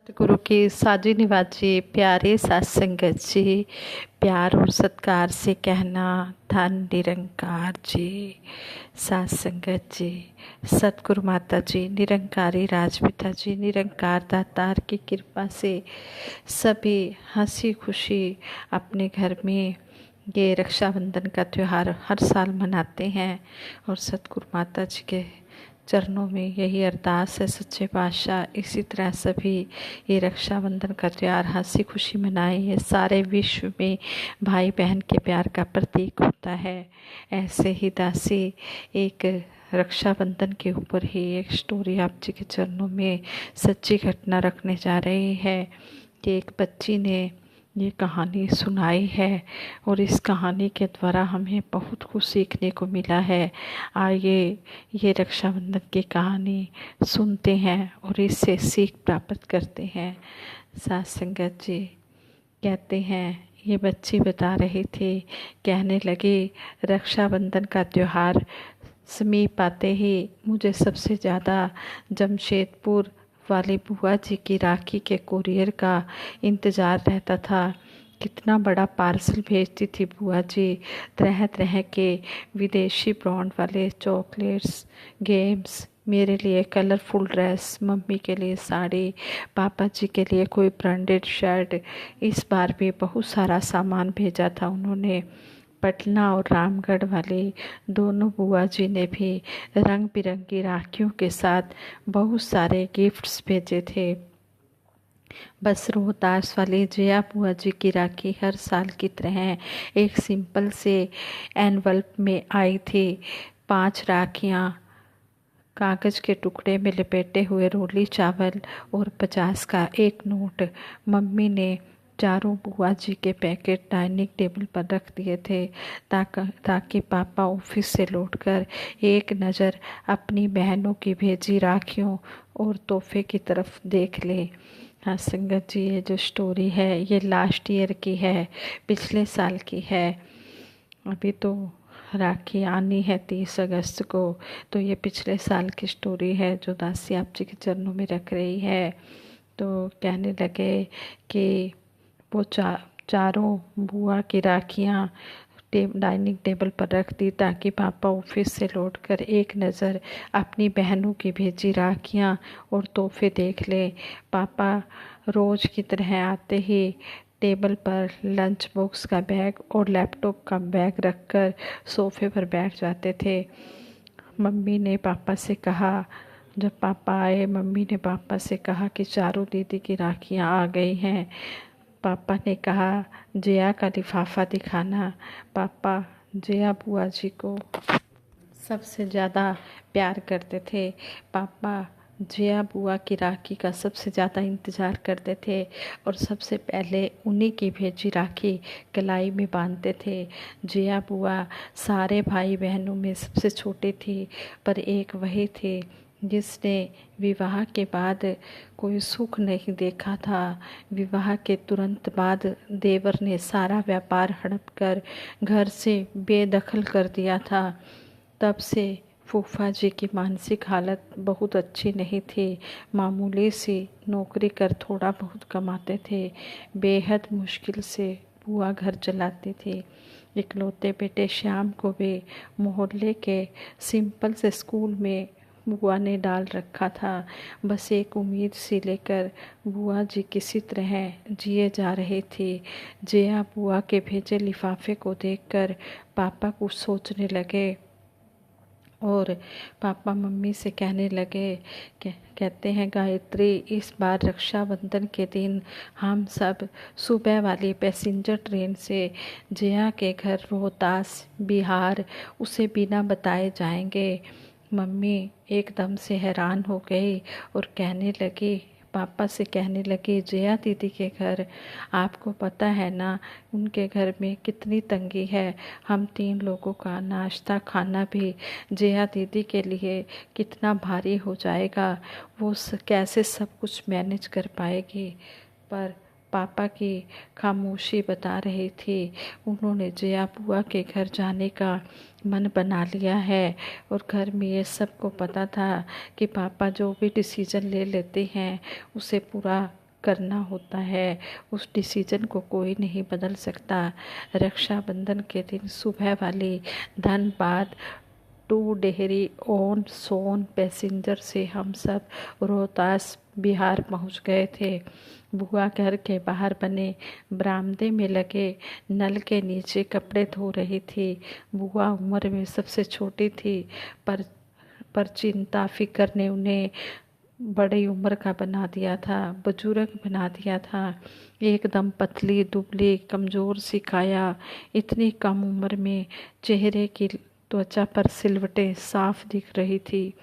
गुरु की साजी निवाजी प्यारे सत्संगत जी, प्यार और सत्कार से कहना धन निरंकार जी। सत्संगत जी, सतगुरु माता जी, निरंकारी राजपिता जी, निरंकार दातार की कृपा से सभी हंसी खुशी अपने घर में ये रक्षाबंधन का त्यौहार हर साल मनाते हैं। और सतगुरु माता जी के चरणों में यही अरदास है सच्चे पातशाह इसी तरह सभी ये रक्षाबंधन का त्यौहार हंसी खुशी मनाएं। ये सारे विश्व में भाई बहन के प्यार का प्रतीक होता है। ऐसे ही दासी एक रक्षाबंधन के ऊपर ही एक स्टोरी आप जी के चरणों में सच्ची घटना रखने जा रही है कि एक बच्ची ने ये कहानी सुनाई है और इस कहानी के द्वारा हमें बहुत कुछ सीखने को मिला है। आइए ये रक्षाबंधन की कहानी सुनते हैं और इससे सीख प्राप्त करते हैं। साथ संगत जी कहते हैं, ये बच्ची बता रही थी, कहने लगी रक्षाबंधन का त्यौहार समीप आते ही मुझे सबसे ज़्यादा जमशेदपुर वाली बुआ जी की राखी के कुरियर का इंतज़ार रहता था। कितना बड़ा पार्सल भेजती थी बुआ जी, तरह तरह के विदेशी ब्रांड वाले चॉकलेट्स, गेम्स, मेरे लिए कलरफुल ड्रेस, मम्मी के लिए साड़ी, पापा जी के लिए कोई ब्रांडेड शर्ट। इस बार भी बहुत सारा सामान भेजा था उन्होंने। पटना और रामगढ़ वाली दोनों बुआ जी ने भी रंग बिरंगी राखियों के साथ बहुत सारे गिफ्ट्स भेजे थे। बस रोहतास वाली जया बुआ जी की राखी हर साल की तरह एक सिंपल से एनवल्प में आई थी। 5 राखियाँ कागज़ के टुकड़े में लपेटे हुए रोली चावल और 50 का एक नोट। मम्मी ने चारों बुआ जी के पैकेट डाइनिंग टेबल पर रख दिए थे ताकि पापा ऑफिस से लौटकर एक नज़र अपनी बहनों की भेजी राखियों और तोहफे की तरफ देख ले। हाँ संगत जी, ये जो स्टोरी है ये लास्ट ईयर की है, पिछले साल की है। अभी तो राखी आनी है 30 अगस्त को, तो ये पिछले साल की स्टोरी है जो दासी आप जी के चरणों में रख रही है। तो कहने लगे कि वो चारों बुआ की राखियाँ डाइनिंग टेबल पर रख दी ताकि पापा ऑफिस से लौटकर एक नज़र अपनी बहनों की भेजी राखियाँ और तोहफे देख ले। पापा रोज़ की तरह आते ही टेबल पर लंच बॉक्स का बैग और लैपटॉप का बैग रखकर सोफे पर बैठ जाते थे। मम्मी ने पापा से कहा, जब पापा आए मम्मी ने पापा से कहा कि चारों दीदी की राखियाँ आ गई हैं। पापा ने कहा जया का लिफाफा दिखाना। पापा जया बुआ जी को सबसे ज़्यादा प्यार करते थे। पापा जया बुआ की राखी का सबसे ज़्यादा इंतज़ार करते थे और सबसे पहले उन्हीं की भेजी राखी कलाई में बांधते थे। जया बुआ सारे भाई बहनों में सबसे छोटी थी, पर एक वही थी जिसने विवाह के बाद कोई सुख नहीं देखा था। विवाह के तुरंत बाद देवर ने सारा व्यापार हड़प कर घर से बेदखल कर दिया था। तब से फूफा जी की मानसिक हालत बहुत अच्छी नहीं थी। मामूली सी नौकरी कर थोड़ा बहुत कमाते थे। बेहद मुश्किल से बुआ घर चलाती थी। इकलौते बेटे श्याम को भी मोहल्ले के सिंपल से स्कूल में बुआ ने डाल रखा था। बस एक उम्मीद सी लेकर बुआ जी किसी तरह जिए जा रही थी। जया बुआ के भेजे लिफाफे को देखकर पापा कुछ सोचने लगे और पापा मम्मी से कहने लगे, कहते हैं गायत्री, इस बार रक्षाबंधन के दिन हम सब सुबह वाली पैसेंजर ट्रेन से जया के घर रोहतास बिहार उसे बिना बताए जाएंगे। मम्मी एकदम से हैरान हो गई और कहने लगी, पापा से कहने लगी, जया दीदी के घर आपको पता है ना उनके घर में कितनी तंगी है। हम 3 लोगों का नाश्ता खाना भी जया दीदी के लिए कितना भारी हो जाएगा। वो कैसे सब कुछ मैनेज कर पाएगी। पर पापा की खामोशी बता रही थी उन्होंने जया बुआ के घर जाने का मन बना लिया है। और घर में ये सबको पता था कि पापा जो भी डिसीजन ले लेते हैं उसे पूरा करना होता है, उस डिसीजन को कोई नहीं बदल सकता। रक्षाबंधन के दिन सुबह वाली Dhanbad to Dehri on Sone passenger से हम सब रोहतास बिहार पहुंच गए थे। बुआ घर के बाहर बने बरामदे में लगे नल के नीचे कपड़े धो रही थी। बुआ उम्र में सबसे छोटी थी, पर चिंता फिक्र ने उन्हें बड़ी उम्र का बना दिया था, बुजुर्ग बना दिया था। एकदम पतली दुबली कमज़ोर सी काया, इतनी कम उम्र में चेहरे की त्वचा पर सिलवटें साफ दिख रही थी।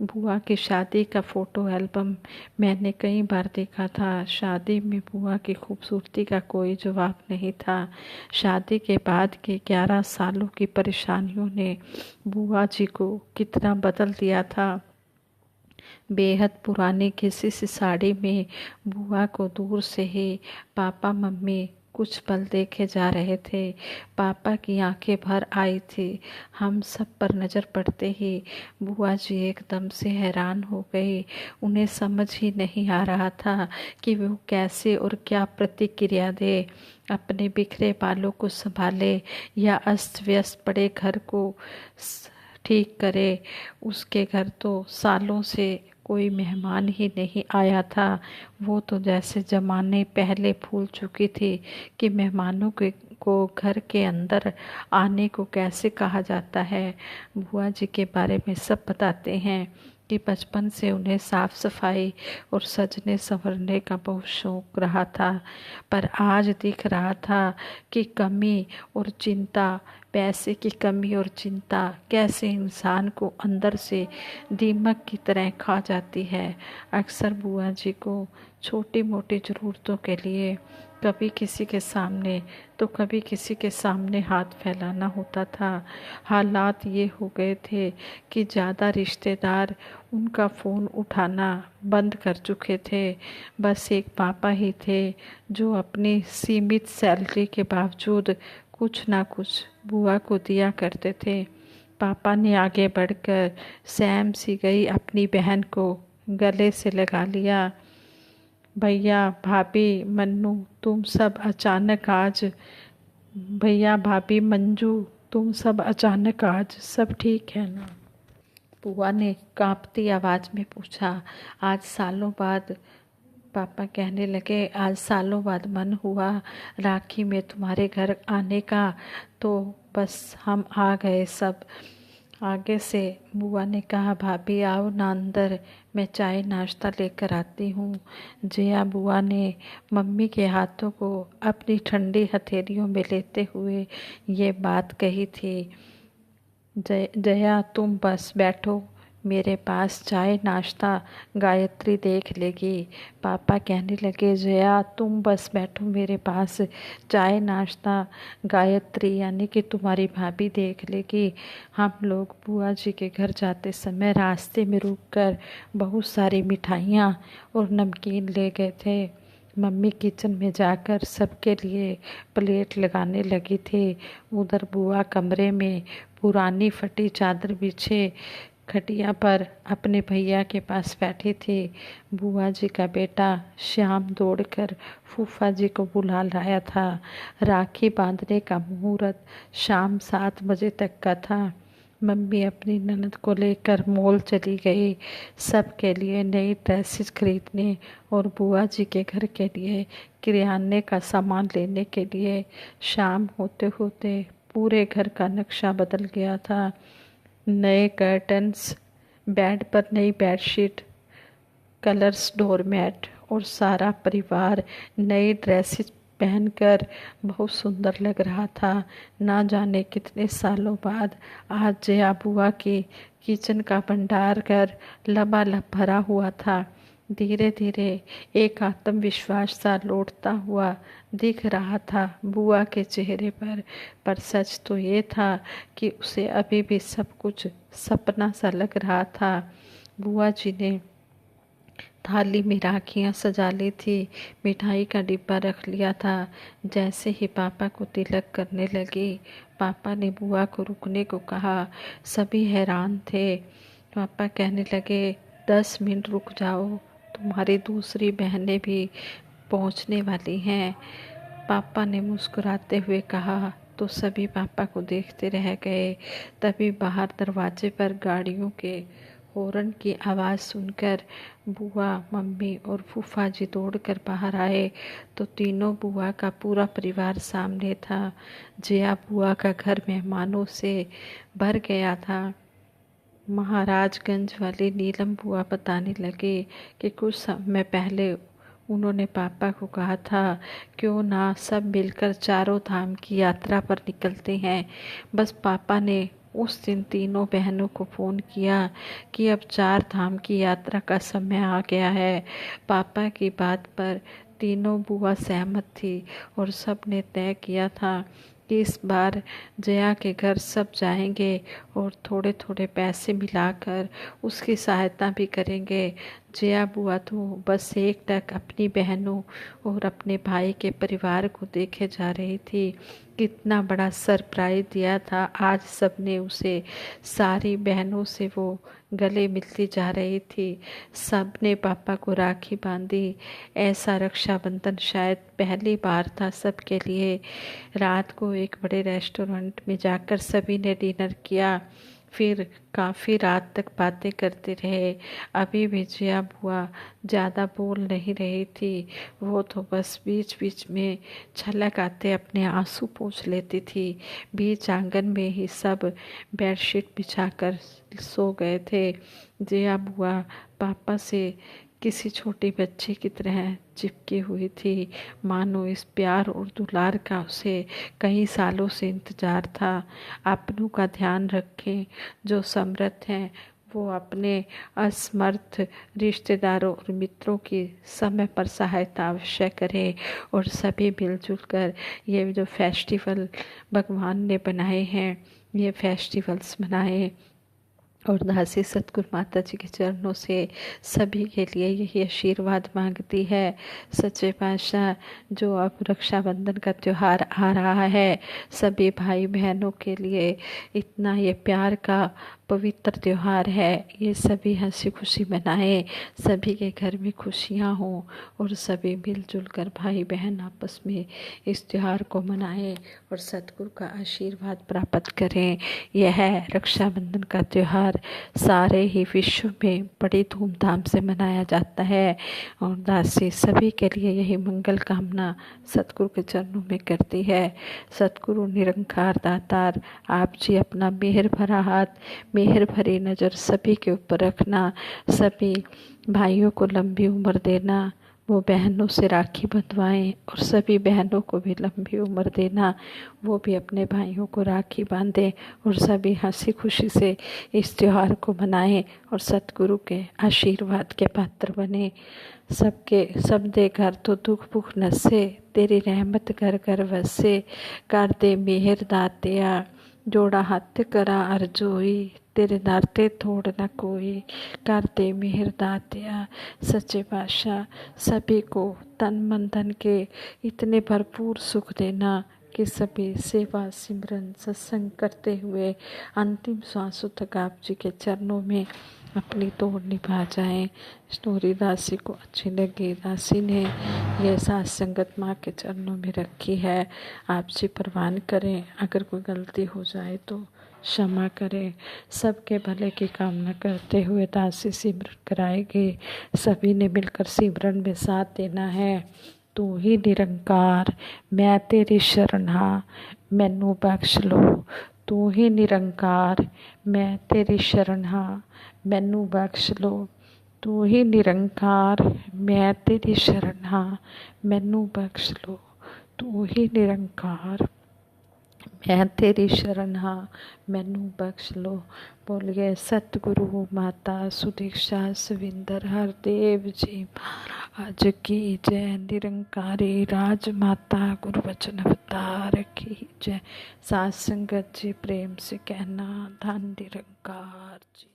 बुआ की शादी का फ़ोटो एल्बम मैंने कई बार देखा था। शादी में बुआ की खूबसूरती का कोई जवाब नहीं था। शादी के बाद के 11 सालों की परेशानियों ने बुआ जी को कितना बदल दिया था। बेहद पुरानी किसी सी साड़ी में बुआ को दूर से ही पापा मम्मी कुछ पल देखे जा रहे थे। पापा की आंखें भर आई थी। हम सब पर नज़र पड़ते ही बुआ जी एकदम से हैरान हो गई। उन्हें समझ ही नहीं आ रहा था कि वो कैसे और क्या प्रतिक्रिया दे। अपने बिखरे बालों को संभाले या अस्त व्यस्त पड़े घर को ठीक करे। उसके घर तो सालों से कोई मेहमान ही नहीं आया था। वो तो जैसे ज़माने पहले भूल चुकी थी कि मेहमानों को घर के अंदर आने को कैसे कहा जाता है। बुआ जी के बारे में सब बताते हैं कि बचपन से उन्हें साफ सफाई और सजने संवरने का बहुत शौक रहा था, पर आज दिख रहा था कि कमी और चिंता, पैसे की कमी और चिंता कैसे इंसान को अंदर से दीमक की तरह खा जाती है। अक्सर बुआ जी को छोटी मोटी ज़रूरतों के लिए कभी किसी के सामने तो कभी किसी के सामने हाथ फैलाना होता था। हालात ये हो गए थे कि ज़्यादा रिश्तेदार उनका फ़ोन उठाना बंद कर चुके थे। बस एक पापा ही थे जो अपनी सीमित सैलरी के बावजूद कुछ ना कुछ बुआ को दिया करते थे। पापा ने आगे बढ़कर सैम सी गई अपनी बहन को गले से लगा लिया। भैया भाभी मन्नू तुम सब अचानक आज, भैया भाभी मंजू तुम सब अचानक आज, सब ठीक है ना? बुआ ने कांपती आवाज़ में पूछा। आज सालों बाद, पापा कहने लगे, आज सालों बाद मन हुआ राखी में तुम्हारे घर आने का, तो बस हम आ गए सब। आगे से बुआ ने कहा, भाभी आओ ना अंदर, मैं चाय नाश्ता लेकर आती हूँ। जया बुआ ने मम्मी के हाथों को अपनी ठंडी हथेलियों में लेते हुए ये बात कही थी। जया तुम बस बैठो मेरे पास, चाय नाश्ता गायत्री देख लेगी। पापा कहने लगे, जया तुम बस बैठो मेरे पास, चाय नाश्ता गायत्री यानी कि तुम्हारी भाभी देख लेगी। हम लोग बुआ जी के घर जाते समय रास्ते में रुककर बहुत सारी मिठाइयाँ और नमकीन ले गए थे। मम्मी किचन में जाकर सबके लिए प्लेट लगाने लगी थी। उधर बुआ कमरे में पुरानी फटी चादर बिछे खटिया पर अपने भैया के पास बैठी थी। बुआ जी का बेटा श्याम दौड़कर फूफा जी को बुला लाया था। राखी बांधने का मुहूर्त शाम 7 बजे तक का था। मम्मी अपनी ननद को लेकर मॉल चली गई, सबके लिए नई ड्रेसेस खरीदने और बुआ जी के घर के लिए किराने का सामान लेने के लिए। शाम होते होते पूरे घर का नक्शा बदल गया था। नए कर्टन्स, बेड पर नई बेडशीट, कलर्स डोरमैट और सारा परिवार नई ड्रेसेस पहनकर बहुत सुंदर लग रहा था। ना जाने कितने सालों बाद आज जया बुआ की किचन का भंडार घर लबालब भरा हुआ था। धीरे धीरे एक आत्मविश्वास सा लौटता हुआ दिख रहा था बुआ के चेहरे पर सच तो ये था कि उसे अभी भी सब कुछ सपना सा लग रहा था। बुआ जी ने थाली में राखियाँ सजा ली थी, मिठाई का डिब्बा रख लिया था। जैसे ही पापा को तिलक करने लगी, पापा ने बुआ को रुकने को कहा। सभी हैरान थे। पापा कहने लगे, 10 मिनट रुक जाओ, तुम्हारी दूसरी बहनें भी पहुंचने वाली हैं। पापा ने मुस्कुराते हुए कहा तो सभी पापा को देखते रह गए। तभी बाहर दरवाजे पर गाड़ियों के हॉर्न की आवाज़ सुनकर बुआ, मम्मी और फूफा जी दौड़कर बाहर आए तो तीनों बुआ का पूरा परिवार सामने था। जया बुआ का घर मेहमानों से भर गया था। महाराजगंज वाली नीलम बुआ बताने लगे कि कुछ समय पहले उन्होंने पापा को कहा था क्यों ना सब मिलकर चारों धाम की यात्रा पर निकलते हैं। बस पापा ने उस दिन तीनों बहनों को फ़ोन किया कि अब 4 धाम की यात्रा का समय आ गया है। पापा की बात पर तीनों बुआ सहमत थी और सब ने तय किया था कि इस बार जया के घर सब जाएंगे और थोड़े थोड़े पैसे मिलाकर उसकी सहायता भी करेंगे। जया बुआ तो बस एकटक अपनी बहनों और अपने भाई के परिवार को देखे जा रही थी। कितना बड़ा सरप्राइज दिया था आज सबने उसे। सारी बहनों से वो गले मिलती जा रही थी। सबने पापा को राखी बांधी। ऐसा रक्षाबंधन शायद पहली बार था सबके लिए। रात को एक बड़े रेस्टोरेंट में जाकर सभी ने डिनर किया। फिर काफ़ी रात तक बातें करते रहे। अभी भी जया बुआ ज़्यादा बोल नहीं रही थी। वो तो बस बीच बीच में छलक आते अपने आंसू पोंछ लेती थी। बीच आंगन में ही सब बेडशीट बिछाकर सो गए थे। जया बुआ पापा से किसी छोटी बच्ची की तरह चिपकी हुई थी, मानो इस प्यार और दुलार का उसे कई सालों से इंतजार था। अपनों का ध्यान रखें, जो समर्थ हैं वो अपने असमर्थ रिश्तेदारों और मित्रों की समय पर सहायता अवश्य करें और सभी मिलजुल कर ये जो फेस्टिवल भगवान ने बनाए हैं ये फेस्टिवल्स मनाएं। और दासी सतगुरु माता जी के चरणों से सभी के लिए यही आशीर्वाद मांगती है। सच्चे पातशाह, जो अब रक्षाबंधन का त्यौहार आ रहा है, सभी भाई बहनों के लिए इतना ये प्यार का पवित्र त्यौहार है। ये सभी हंसी खुशी मनाएं, सभी के घर में खुशियाँ हों और सभी मिलजुल कर भाई बहन आपस में इस त्यौहार को मनाएं और सतगुरु का आशीर्वाद प्राप्त करें। यह रक्षाबंधन का त्यौहार सारे ही विश्व में बड़ी धूमधाम से मनाया जाता है और दासी सभी के लिए यही मंगल कामना सतगुरु के चरणों में करती है। सतगुरु निरंकार दातार, आप जी अपना मेहर भरा हाथ, मेहर भरी नज़र सभी के ऊपर रखना, सभी भाइयों को लंबी उम्र देना, वो बहनों से राखी बंधवाएं और सभी बहनों को भी लंबी उम्र देना, वो भी अपने भाइयों को राखी बांधें और सभी हंसी खुशी से इस त्यौहार को मनाएं और सतगुरु के आशीर्वाद के पात्र बने। सब दे घर तो दुख भुख नसे, तेरी रहमत घर घर वसे, कर दे मेहर दातिया, जोड़ा हथ करा अर्जोई, तेरे नाते थोड़ न कोई, कर दे मेहर दातिया। सच्चे पातशाह, सभी को तन मन धन के इतने भरपूर सुख देना कि सभी सेवा सिमरन सत्संग करते हुए अंतिम श्वासों तक आप जी के चरणों में अपनी तोड़ निभा जाएं। स्टोरी दासी को अच्छी लगी। दासी ने यह साथ संगत माँ के चरणों में रखी है। आप जी परवान करें, अगर कोई गलती हो जाए तो क्षमा करें। सबके भले की कामना करते हुए दासी सिमरन कराएगी। सभी ने मिलकर सिमरन में साथ देना है। तू ही निरंकार, मैं तेरी शरण हाँ, मैनू बख्श लो। तू ही निरंकार, मैं तेरी शरण हाँ, मैनू बख्श लो। तू ही निरंकार, मैं तेरी शरण हाँ, मैनू बख्श लो। तू ही निरंकार, मैं तेरी शरण हाँ, मैनू बख्श लो। बोलिए सतगुरु माता सुदीक्षा सविंदर हरदेव जी महाराज की जय। निरंकारी राज माता गुरु वचन अवतार की जय। साथ संगत जी प्रेम से कहना धन निरंकार जी।